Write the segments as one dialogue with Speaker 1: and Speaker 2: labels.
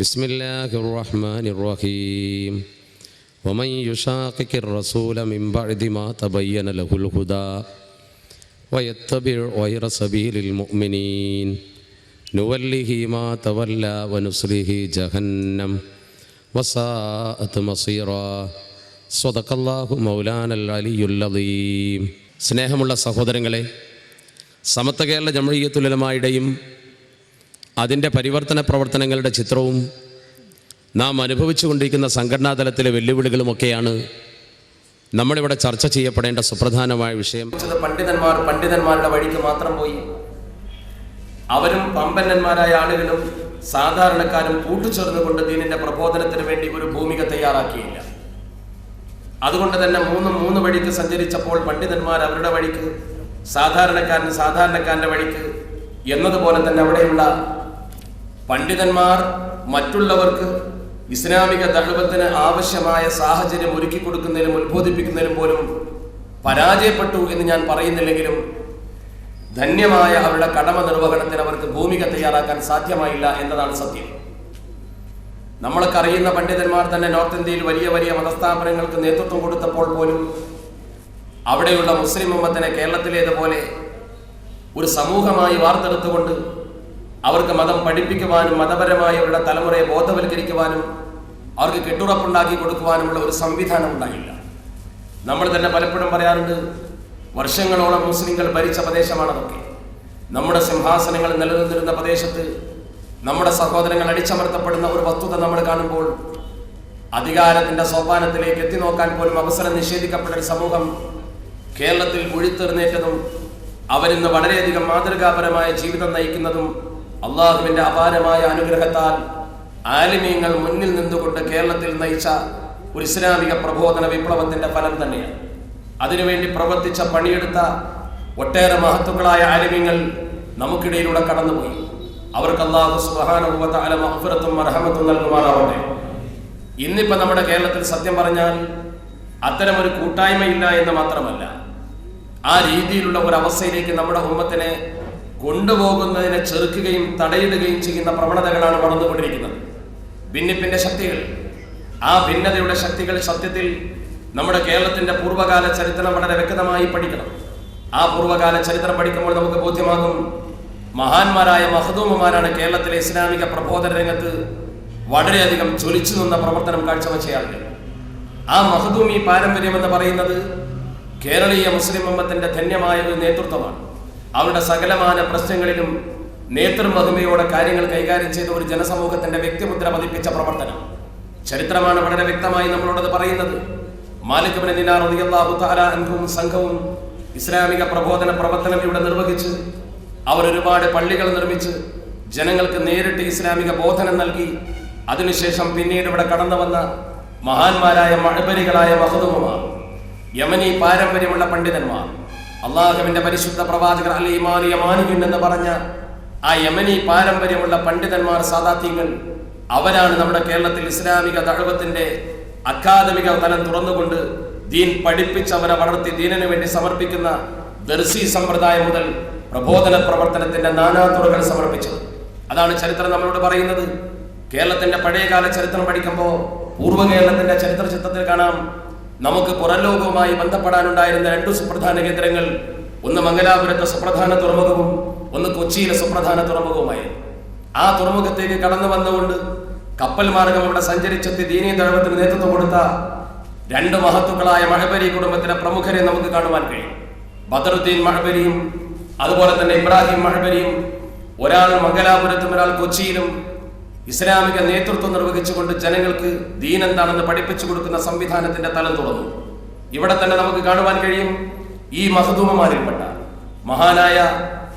Speaker 1: ബിസ്മില്ലാഹിർ റഹ്മാനിർ റഹീം. വമൻ യുശാഖിഖിർ റസൂല മിൻ ബഅദി മാ തബയ്യന ലഹുൽ ഹുദാ വയത്തബി' ഗൈറ സബീലിൽ മുഅ്മിനീൻ നുവല്ലിഹി മാ തവല്ലാ വനുസ്ലിഹി ജഹന്നം വസാഅത് മസീറാ. സ്വദഖല്ലാഹു മൗലാനൽ അലിയുൽ അദീം. സ്നേഹമുള്ള സഹോദരങ്ങളെ, സമത്വ കേരള ജംഇയ്യത്തുൽ ഉലമായുടെയും അതിൻ്റെ പരിവർത്തന പ്രവർത്തനങ്ങളുടെ ചിത്രവും നാം അനുഭവിച്ചു കൊണ്ടിരിക്കുന്ന സംഘടനാതലത്തിലെ വെല്ലുവിളികളുമൊക്കെയാണ് നമ്മളിവിടെ ചർച്ച ചെയ്യപ്പെടേണ്ട സുപ്രധാനമായ വിഷയം.
Speaker 2: പണ്ഡിതന്മാരുടെ വഴിക്ക് മാത്രം പോയി. അവരും പമ്പന്നന്മാരായ ആളുകളും സാധാരണക്കാരും കൂട്ടുചേർന്നുകൊണ്ട് ദീനിന്റെ പ്രബോധനത്തിന് വേണ്ടി ഒരു ഭൂമിക തയ്യാറാക്കിയില്ല. അതുകൊണ്ട് തന്നെ മൂന്ന് വഴിക്ക് സഞ്ചരിച്ചപ്പോൾ പണ്ഡിതന്മാർ അവരുടെ വഴിക്ക്, സാധാരണക്കാരൻ്റെ വഴിക്ക് എന്നതുപോലെ തന്നെ അവിടെയുള്ള പണ്ഡിതന്മാർ മറ്റുള്ളവർക്ക് ഇസ്ലാമിക ദഅവത്തിന് ആവശ്യമായ സാഹചര്യം ഒരുക്കി കൊടുക്കുന്നതിനും ഉത്ബോധിപ്പിക്കുന്നതിനും പോലും പരാജയപ്പെട്ടു എന്ന് ഞാൻ പറയുന്നില്ലെങ്കിലും ധന്യമായ അവരുടെ കടമ നിർവഹണത്തിന് അവർക്ക് ഭൂമിക തയ്യാറാക്കാൻ സാധ്യമായില്ല എന്നതാണ് സത്യം. നമ്മളൊക്കെ അറിയുന്ന പണ്ഡിതന്മാർ തന്നെ നോർത്ത് ഇന്ത്യയിൽ വലിയ വലിയ മതസ്ഥാപനങ്ങൾക്ക് നേതൃത്വം കൊടുത്തപ്പോൾ പോലും അവിടെയുള്ള മുസ്ലിം ഉമ്മത്തിനെ കേരളത്തിലേതുപോലെ ഒരു സമൂഹമായി വാർത്തെടുത്തുകൊണ്ട് അവർക്ക് മതം പഠിപ്പിക്കുവാനും മതപരമായി അവരുടെ തലമുറയെ ബോധവൽക്കരിക്കുവാനും അവർക്ക് കെട്ടുറപ്പുണ്ടാക്കി കൊടുക്കുവാനുമുള്ള ഒരു സംവിധാനം ഉണ്ടായില്ല. നമ്മൾ തന്നെ പലപ്പോഴും പറയാറുണ്ട്, വർഷങ്ങളോളം മുസ്ലിങ്ങൾ ഭരിച്ച പ്രദേശമാണതൊക്കെ. നമ്മുടെ സിംഹാസനങ്ങൾ നിലനിന്നിരുന്ന പ്രദേശത്ത് നമ്മുടെ സഹോദരങ്ങൾ അടിച്ചമർത്തപ്പെടുന്ന ഒരു വസ്തുത നമ്മൾ കാണുമ്പോൾ അധികാരത്തിന്റെ സോപാനത്തിലേക്ക് എത്തി നോക്കാൻ പോലും അവസരം നിഷേധിക്കപ്പെട്ട ഒരു സമൂഹം കേരളത്തിൽ ഉഴിത്തെറിഞ്ഞേറ്റതും അവരിന്ന് വളരെയധികം മാതൃകാപരമായ ജീവിതം നയിക്കുന്നതും അള്ളാഹുവിന്റെ അപാരമായ അനുഗ്രഹത്താൽ ആലിമീങ്ങൾ മുന്നിൽ നിന്നുകൊണ്ട് കേരളത്തിൽ നയിച്ച ഒരു ഇസ്ലാമിക പ്രബോധന വിപ്ലവത്തിന്റെ ഫലം തന്നെയാണ്. അതിനുവേണ്ടി പ്രവർത്തിച്ച പണിയെടുത്ത ഒട്ടേറെ മഹത്തുക്കളായ ആലിമീങ്ങൾ നമുക്കിടയിലൂടെ കടന്നുപോയി. അവർക്ക് അല്ലാഹു സുബ്ഹാനഹു വ തആല മഗ്ഫിറത്തും റഹ്മത്തും നൽകുമാറാവട്ടെ. ഇന്നിപ്പോൾ നമ്മുടെ കേരളത്തിൽ സത്യം പറഞ്ഞാൽ അത്തരമൊരു കൂട്ടായ്മയില്ല എന്ന് മാത്രമല്ല, ആ രീതിയിലുള്ള ഒരു അവസ്ഥയിലേക്ക് നമ്മുടെ ഉമ്മത്തിനെ കൊണ്ടുപോകുന്നതിനെ ചെറുക്കുകയും തടയിടുകയും ചെയ്യുന്ന പ്രവണതകളാണ് വളർന്നുകൊണ്ടിരിക്കുന്നത്. ഭിന്നിപ്പിന്റെ ശക്തികൾ, ആ ഭിന്നതയുടെ ശക്തികൾ സത്യത്തിൽ നമ്മുടെ കേരളത്തിന്റെ പൂർവ്വകാല ചരിത്രം വളരെ വ്യക്തമായി പഠിക്കണം. ആ പൂർവ്വകാല ചരിത്രം പഠിക്കുമ്പോൾ നമുക്ക് ബോധ്യമാകും, മഹാന്മാരായ മഖ്ദൂമുമാരാണ് കേരളത്തിലെ ഇസ്ലാമിക പ്രബോധന രംഗത്ത് വളരെയധികം ജ്വലിച്ചു നിന്ന പ്രവർത്തനം കാഴ്ചവെച്ചയാളുകൾ. ആ മഖ്ദൂമി പാരമ്പര്യം എന്ന് പറയുന്നത് കേരളീയ മുസ്ലിം ഉമ്മത്തിന്റെ ധന്യമായ ഒരു നേതൃത്വമാണ്. അവരുടെ സകലമാന പ്രശ്നങ്ങളിലും നേതൃമഹിമയോടെ കാര്യങ്ങൾ കൈകാര്യം ചെയ്ത ഒരു ജനസമൂഹത്തിന്റെ വ്യക്തിമുദ്ര പതിപ്പിച്ച പ്രവർത്തനം ചരിത്രമാണ് വളരെ വ്യക്തമായി നമ്മളോടത് പറയുന്നത്. മാലിക് ഇബ്നു ദിനാർ റളിയല്ലാഹു തആല അൻഹും സംഘവും ഇസ്ലാമിക പ്രബോധന പ്രവർത്തനം ഇവിടെ നിർവഹിച്ച് അവർ ഒരുപാട് പള്ളികൾ നിർമ്മിച്ച് ജനങ്ങൾക്ക് നേരിട്ട് ഇസ്ലാമിക ബോധനം നൽകി. അതിനുശേഷം പിന്നീട് ഇവിടെ കടന്നു വന്ന മഹാന്മാരായ മഅ്ബരികളായ മഖ്ദൂമുമാർ, യമനി പാരമ്പര്യമുള്ള പണ്ഡിതന്മാർ, അള്ളാഹുവിന്റെ പരിശുദ്ധ പ്രവാചകർ അൽ ഈമാൻ യമാനിയുൻ എന്ന് പറഞ്ഞ ആ യമനി പാരമ്പര്യമുള്ള പണ്ഡിതന്മാർ, സാദാത്യങ്ങൾ, അവരാണ് നമ്മുടെ കേരളത്തിൽ ഇസ്ലാമിക ദഅവത്തിന്റെ അക്കാദമിക തലം തുറന്നുകൊണ്ട് ദീൻ പഠിപ്പിച്ചവരെ വളർത്തി ദീനിനു വേണ്ടി സമർപ്പിക്കുന്ന ദർസി സമ്പ്രദായം മുതൽ പ്രബോധന പ്രവർത്തനത്തിന്റെ നാനാതുറകൾ സമർപ്പിച്ചത്. അതാണ് ചരിത്രം നമ്മളോട് പറയുന്നത്. കേരളത്തിന്റെ പഴയകാല ചരിത്രം പഠിക്കുമ്പോൾ പൂർവ്വ കേരളത്തിന്റെ ചരിത്ര ചിത്രത്തിൽ കാണാം, നമുക്ക് പുറംലോകവുമായി ബന്ധപ്പെടാനുണ്ടായിരുന്ന രണ്ടു സുപ്രധാന കേന്ദ്രങ്ങൾ, ഒന്ന് മംഗലാപുരത്തെ സുപ്രധാന തുറമുഖവും ഒന്ന് കൊച്ചിയിലെ സുപ്രധാന തുറമുഖവുമായിരുന്നു. ആ തുറമുഖത്തേക്ക് കടന്നു വന്നുകൊണ്ട് കപ്പൽ മാർഗം ഇവിടെ സഞ്ചരിച്ചെത്തി ദീനീ ദഅവത്തിന് നേതൃത്വം കൊടുത്ത രണ്ട് മഹത്തുക്കളായ മഅ്ബരി കുടുംബത്തിലെ പ്രമുഖരെ നമുക്ക് കാണുവാൻ കഴിയും. ബദറുദ്ദീൻ മഅ്ബരിയും അതുപോലെ തന്നെ ഇബ്രാഹിം മഅ്ബരിയും, ഒരാൾ മംഗലാപുരത്തും ഒരാൾ കൊച്ചിയിലും ഇസ്ലാമിക നേതൃത്വം നിർവഹിച്ചുകൊണ്ട് ജനങ്ങൾക്ക് ദീൻ എന്താണെന്ന് പഠിപ്പിച്ചു കൊടുക്കുന്ന സംവിധാനത്തിന്റെ തലം തുറന്നു. ഇവിടെ തന്നെ നമുക്ക് കാണുവാൻ കഴിയും, ഈ മഖ്ദൂമുമാരിൽപ്പെട്ട മഹാനായ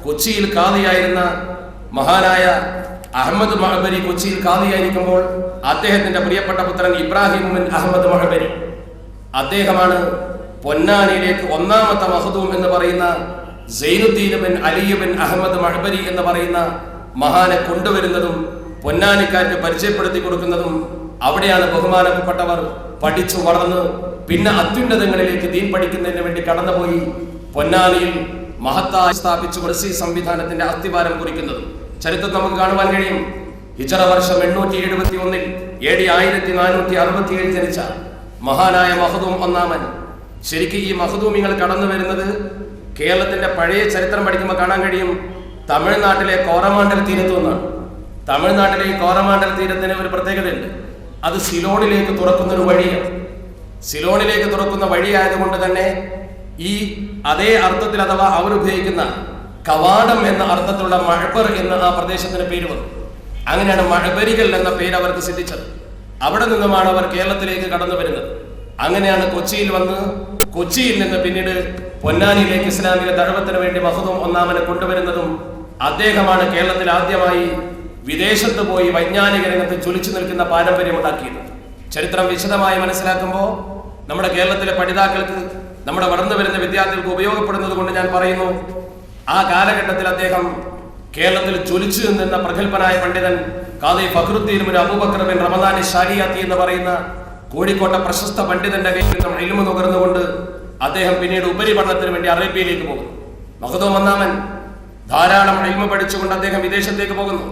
Speaker 2: കൊച്ചിയിൽ ഖാദിയായിരുന്ന മഹാനായ അഹമ്മദ് മഅ്ബരി കൊച്ചിയിൽ ഖാദിയായിരിക്കുമ്പോൾ അദ്ദേഹത്തിന്റെ പ്രിയപ്പെട്ട പുത്രൻ ഇബ്രാഹിം ബിൻ അഹമ്മദ് മഅ്ബരി, അദ്ദേഹമാണ് പൊന്നാനിയിലേക്ക് ഒന്നാമത്തെ മഖ്ദൂം എന്ന് പറയുന്ന സൈനുദ്ദീൻ ബിൻ അലി ബിൻ അഹമ്മദ് മഅ്ബരി എന്ന് പറയുന്ന മഹാനെ കൊണ്ടുവരുന്നതും പൊന്നാനിക്കാർക്ക് പരിചയപ്പെടുത്തി കൊടുക്കുന്നതും. അവിടെയാണ് ബഹുമാനപ്പെട്ടവർ പഠിച്ചു വളർന്ന് പിന്നെ അത്യുന്നതങ്ങളിലേക്ക് ദീൻ പഠിക്കുന്നതിന് വേണ്ടി കടന്നുപോയി പൊന്നാനിയിൽ മഹത്തായി സ്ഥാപിച്ചു ദർസി സംവിധാനത്തിന്റെ അസ്ഥിവാരം കുറിക്കുന്നതും ചരിത്രം നമുക്ക് കാണുവാൻ കഴിയും. ഹിജ്റ വർഷം 871 AD 1467 ജനിച്ച മഹാനായ മഖ്ദൂം ഒന്നാമൻ. ശരിക്കും ഈ മഖ്ദൂമിങ്ങൾ കടന്നു വരുന്നത് കേരളത്തിന്റെ പഴയ ചരിത്രം പഠിക്കുമ്പോൾ കാണാൻ കഴിയും, തമിഴ്നാട്ടിലെ കോറമാണ്ടൽ തീരത്തു നിന്നാണ്. തമിഴ്നാട്ടിലെ ഈ കോറമാണ്ടൽ തീരത്തിന് ഒരു പ്രത്യേകതയുണ്ട്. അത് സിലോണിലേക്ക് തുറക്കുന്ന ഒരു വഴിയാണ്. സിലോണിലേക്ക് തുറക്കുന്ന വഴിയായതുകൊണ്ട് തന്നെ ഈ അതേ അർത്ഥത്തിൽ അഥവാ അവർ ഉപയോഗിക്കുന്ന കവാടം എന്ന അർത്ഥത്തിലുള്ള മഴബർ എന്ന ആ പ്രദേശത്തിന് പേര് വന്നു. അങ്ങനെയാണ് മഴബരികൾ എന്ന പേര് അവർക്ക് സിദ്ധിച്ചത്. അവിടെ നിന്നുമാണ് അവർ കേരളത്തിലേക്ക് കടന്നു വരുന്നത്. അങ്ങനെയാണ് കൊച്ചിയിൽ വന്ന് കൊച്ചിയിൽ നിന്ന് പിന്നീട് പൊന്നാനിയിലേക്ക് ഇസ്ലാമിക ദഅവത്തിന് വേണ്ടി മഖ്ദൂം ഒന്നാമനെ കൊണ്ടുവരുന്നതും അദ്ദേഹമാണ് കേരളത്തിൽ ആദ്യമായി വിദേശത്ത് പോയി വൈജ്ഞാനിക രംഗത്ത് ജ്വലിച്ചു നിൽക്കുന്ന പാരമ്പര്യം ഉണ്ടാക്കിയത്. ചരിത്രം വിശദമായി മനസ്സിലാക്കുമ്പോൾ നമ്മുടെ കേരളത്തിലെ പഠിതാക്കൾക്ക്, നമ്മുടെ വളർന്നു വരുന്ന വിദ്യാർത്ഥികൾക്ക് ഉപയോഗപ്പെടുന്നത് കൊണ്ട് ഞാൻ പറയുന്നു, ആ കാലഘട്ടത്തിൽ അദ്ദേഹം കേരളത്തിൽ ജ്വലിച്ചു നിന്ന പ്രഗത്ഭനായ പണ്ഡിതൻ ഖാദി ഫഖ്റുദ്ദീൻ ബിൻ അബൂബക്കർ ബിൻ റമദാൻ ശാരിയാത്തി എന്ന് പറയുന്ന കോഴിക്കോട്ടെ പ്രശസ്ത പണ്ഡിതന്റെ കയ്യിൽ നിന്നും ഇൽമു നുകർന്നുകൊണ്ട് അദ്ദേഹം പിന്നീട് ഉപരിപഠനത്തിന് വേണ്ടി അറേബ്യയിലേക്ക് പോകുന്നു. മഖ്ദൂം ഒന്നാമൻ ധാരാളം ഇൽമു പഠിച്ചുകൊണ്ട് അദ്ദേഹം വിദേശത്തേക്ക് പോകുന്നു.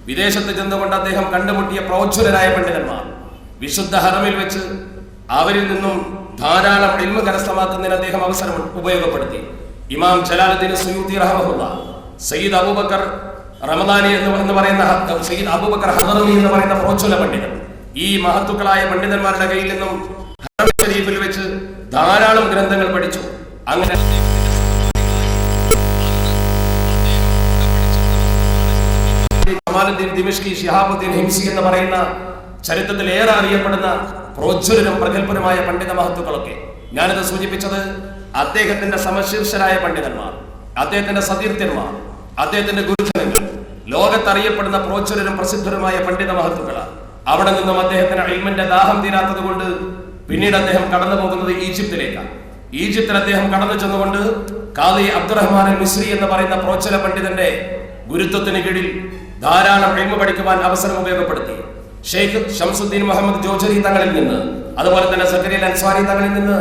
Speaker 2: വിദേശത്ത് ചെന്നുകൊണ്ട് അദ്ദേഹം കണ്ടുമുട്ടിയ പ്രോജ്വലരായ പണ്ഡിതന്മാർ, വിശുദ്ധ ഹറമിൽ വെച്ച് അവരിൽ നിന്നും ധാരാളം ഇൽമു കരസ്ഥമാക്കുന്നതിന് അദ്ദേഹം അവസരം ഉപയോഗപ്പെടുത്തി. ഇമാം ജലാലുദ്ദീൻ സുയൂത്തി റഹ്മഹുല്ലാഹ്, സയ്യിദ് അബൂബക്കർ റമദാനി എന്ന് പറയുന്ന സയ്യിദ് അബൂബക്കർ ഹദറമി എന്ന് പറയുന്ന പ്രോജ്വല പണ്ഡിതൻ, ഈ മഹത്തുക്കളായ പണ്ഡിതന്മാരുടെ കയ്യിൽ നിന്നും ഹറം ശരീഫിൽ വെച്ച് ധാരാളം ഗ്രന്ഥങ്ങൾ പഠിച്ചു. അങ്ങനെ കമാലുദ്ദീൻ ദിമിഷ്കി, ശിഹാബുദ്ദീൻ ഹിംസി എന്ന് പറയുന്ന ചരിത്രത്തിൽ ഏറെ അറിയപ്പെടുന്ന പ്രോജ്വലരും പ്രഗത്ഭരുമായ പണ്ഡിത മഹത്തുക്കളൊക്കെ, ഞാനിത് സൂചിപ്പിച്ചത് അദ്ദേഹത്തിന്റെ സമശീർഷരായ പണ്ഡിതന്മാർ, അദ്ദേഹത്തിന്റെ സതീർത്ഥ്യന്മാർ, അദ്ദേഹത്തിന്റെ ഗുരുജനങ്ങൾ, ലോകത്തറിയപ്പെടുന്ന പ്രോജ്വലരും പ്രസിദ്ധരുമായ പണ്ഡിത മഹത്തുക്കളാണ്. അവിടെ നിന്നും അദ്ദേഹത്തിന് ഇൽമിന്റെ ദാഹം തീരാത്തത് കൊണ്ട് പിന്നീട് അദ്ദേഹം കടന്നു പോകുന്നത് ഈജിപ്തിലേക്കാണ്. ഈജിപ്തിൽ അദ്ദേഹം കടന്നു ചെന്നുകൊണ്ട് ഖാദി അബ്ദുറഹ്മാൻ അൽ മിസ്രി എന്ന് പറയുന്ന പ്രോജ്വല പണ്ഡിതന്റെ ഗുരുത്വത്തിന് കീഴിൽ ധാരാളം ഇൽമു പഠിക്കുവാൻ അവസരം ഉപയോഗപ്പെടുത്തി. ഷെയ്ഖ് ഷംസുദ്ദീൻ മുഹമ്മദ് ജോജരി തങ്ങളിൽ നിന്ന്, അതുപോലെ തന്നെ സക്കരിയ അൻസ്വാരി തങ്ങളിൽ നിന്ന്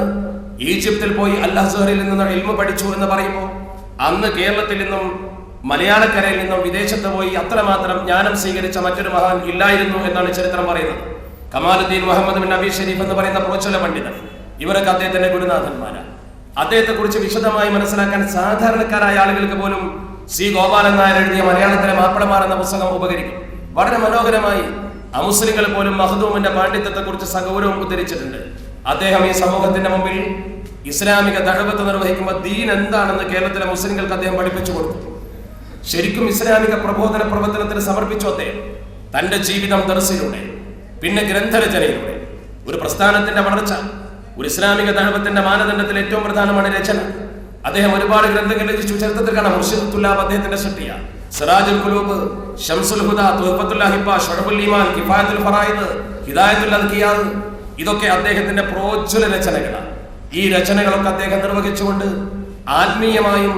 Speaker 2: ഈജിപ്തിൽ പോയി അൽ അസ്ഹറിൽ നിന്ന് ഇൽമു പഠിച്ചു എന്ന് പറയുമ്പോൾ അന്ന് കേരളത്തിൽ നിന്നും മലയാളക്കരയിൽ നിന്നും വിദേശത്ത് പോയി അത്രമാത്രം ജ്ഞാനം സ്വീകരിച്ച മറ്റൊരു മഹാൻ ഇല്ലായിരുന്നു എന്നാണ് ചരിത്രം പറയുന്നത്. കമാലുദ്ദീൻ മുഹമ്മദ് ബിൻ നബി ഷരീഫ് എന്ന് പറയുന്ന പ്രോജ്വല പണ്ഡിതൻ, ഇവരൊക്കെ അദ്ദേഹത്തിന്റെ ഗുരുനാഥന്മാരാണ്. അദ്ദേഹത്തെ കുറിച്ച് വിശദമായി മനസ്സിലാക്കാൻ സാധാരണക്കാരായ ആളുകൾക്ക് പോലും സി ഗോപാലൻ നായർ എഴുതിയ മലയാളത്തിലെ മാപ്പിളമാർ എന്ന പുസ്തകം ഉപകരിക്കും. വളരെ മനോഹരമായി അമുസ്ലിങ്ങൾ പോലും മഖ്ദൂമിന്റെ പാണ്ഡിത്യത്തെ കുറിച്ച് സഗൗരവം ഉദ്ധരിച്ചിട്ടുണ്ട്. അദ്ദേഹം ഈ സമൂഹത്തിന്റെ മുമ്പിൽ ഇസ്ലാമിക ദഅവത്ത് നിർവഹിക്കുമ്പോൾ ദീൻ എന്താണെന്ന് കേരളത്തിലെ മുസ്ലിങ്ങൾക്ക് അദ്ദേഹം പഠിപ്പിച്ചു കൊടുത്തു. ശരിക്കും ഇസ്ലാമിക പ്രബോധന പ്രവർത്തനത്തിന് സമർപ്പിച്ചു അദ്ദേഹം തന്റെ ജീവിതം ദർസിലൂടെ, പിന്നെ ഗ്രന്ഥരചനയിലൂടെ. ഒരു പ്രസ്ഥാനത്തിന്റെ വളർച്ച, ഒരു ഇസ്ലാമിക ദഅവത്തിന്റെ മാനദണ്ഡത്തിൽ ഏറ്റവും പ്രധാനമാണ് രചന. അദ്ദേഹം ഒരുപാട് ഗ്രന്ഥങ്ങൾ രചിച്ചു. ചരിത്രത്തിൽ കാണാം, മുർഷിദുൽ തുല്ലാബ് അദ്ദേഹത്തിന്റെ സൃഷ്ടിയാണ്. സിറാജുൽ ഖുലൂബ്, ശംസുൽ ഹുദ, തുഹ്ഫത്തുൽ അഹിബ്ബ, ശുഅബുൽ ഈമാൻ, കിഫായത്തുൽ ഫറായിദ്, ഹിദായത്തുൽ അദ്കിയാദ്, ഇതൊക്കെ അദ്ദേഹത്തിന്റെ പ്രോജ്വല രചനകളാണ്. ഈ രചനകളൊക്കെ അദ്ദേഹം നിർവഹിച്ചുകൊണ്ട് ആത്മീയമായും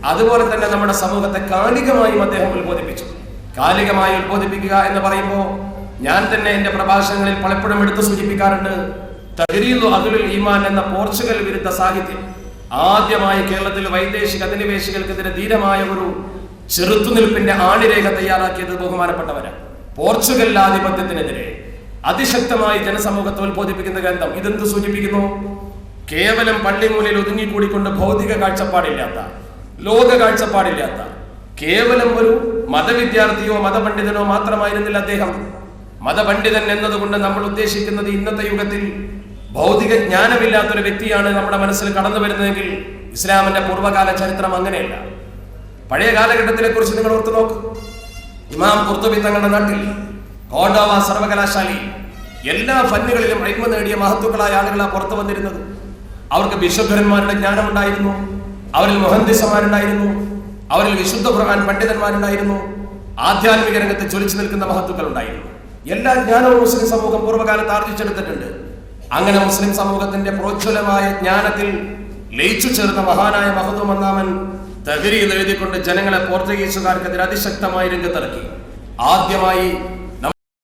Speaker 2: അതുപോലെ തന്നെ നമ്മുടെ സമൂഹത്തെ കാലികമായും അദ്ദേഹം ഉത്ബോധിപ്പിച്ചു. കാലികമായി ഉത്ബോധിപ്പിക്കുക എന്ന് പറയുമ്പോൾ ഞാൻ തന്നെ എന്റെ പ്രഭാഷണങ്ങളിൽ പലപ്പോഴും എടുത്തു സൂചിപ്പിക്കാറുണ്ട്. തഹ്രീദു അഹ്ലുൽ ഈമാൻ എന്ന പോർച്ചുഗൽ വിരുദ്ധ സാഹിത്യം ആദ്യമായി കേരളത്തിൽ വൈദേശിക അധിനിവേശികൾക്കെതിരെ ധീരമായ ഒരു ചെറുത്തുനിൽപ്പിന്റെ ആണിരേഖ തയ്യാറാക്കിയത് ബഹുമാനപ്പെട്ടവരാണ്. പോർച്ചുഗൽ ആധിപത്യത്തിനെതിരെ അതിശക്തമായി ജനസമൂഹത്തെ ഉത്ബോധിപ്പിക്കുന്ന ഗ്രന്ഥം. ഇതെന്ത് സൂചിപ്പിക്കുന്നു? കേവലം പള്ളിമൂലയിൽ ഒതുങ്ങിക്കൂടിക്കൊണ്ട് ഭൗതിക കാഴ്ചപ്പാടില്ലാത്ത, ലോക കാഴ്ചപ്പാടില്ലാത്ത, കേവലം ഒരു മതവിദ്യാർത്ഥിയോ മതപണ്ഡിതനോ മാത്രമായിരുന്നില്ല അദ്ദേഹം. മതപണ്ഡിതൻ എന്നതുകൊണ്ട് നമ്മൾ ഉദ്ദേശിക്കുന്നത് ഇന്നത്തെ യുഗത്തിൽ ഭൗതിക ജ്ഞാനമില്ലാത്തൊരു വ്യക്തിയാണ് നമ്മുടെ മനസ്സിൽ കടന്നു വരുന്നതെങ്കിൽ ഇസ്ലാമിന്റെ പൂർവ്വകാല ചരിത്രം അങ്ങനെയല്ല. പഴയ കാലഘട്ടത്തിലെ കുറിച്ച് നിങ്ങൾ ഓർത്തു നോക്ക്. ഇമാം ഖുർത്തുബി തങ്ങളുടെ നാട്ടിൽ കോർഡോവ സർവകലാശാലയിൽ എല്ലാ ഫന്നുകളിലും ഇൽമു നേടിയ മഹത്തുക്കളായ ആളുകളാണ് പുറത്തു വന്നിരുന്നത്. അവർക്ക് വിശുദ്ധന്മാരുടെ ജ്ഞാനമുണ്ടായിരുന്നു, അവരിൽ മുഹദ്ദിസന്മാരുണ്ടായിരുന്നു, അവരിൽ വിശുദ്ധ ഖുർആൻ പണ്ഡിതന്മാരുണ്ടായിരുന്നു, ആധ്യാത്മിക രംഗത്ത് ജ്വലിച്ചു നിൽക്കുന്ന മഹത്തുക്കൾ ഉണ്ടായിരുന്നു. എല്ലാ ജ്ഞാനവും മുസ്ലിം സമൂഹം പൂർവ്വകാലത്ത് ആർജിച്ചെടുത്തിട്ടുണ്ട്. അങ്ങനെ മുസ്ലിം സമൂഹത്തിന്റെ പ്രോജ്വലമായ ജ്ഞാനത്തിൽ ലയിച്ചു ചേർന്ന മഹാനായ മഖ്ദൂം ഒന്നാമൻ തഹ്രീദ് എഴുതിക്കൊണ്ട് ജനങ്ങളെ പോർച്ചുഗീസുകാർക്കെതിരെ അതിശക്തമായി രംഗത്തിറക്കി. ആദ്യമായി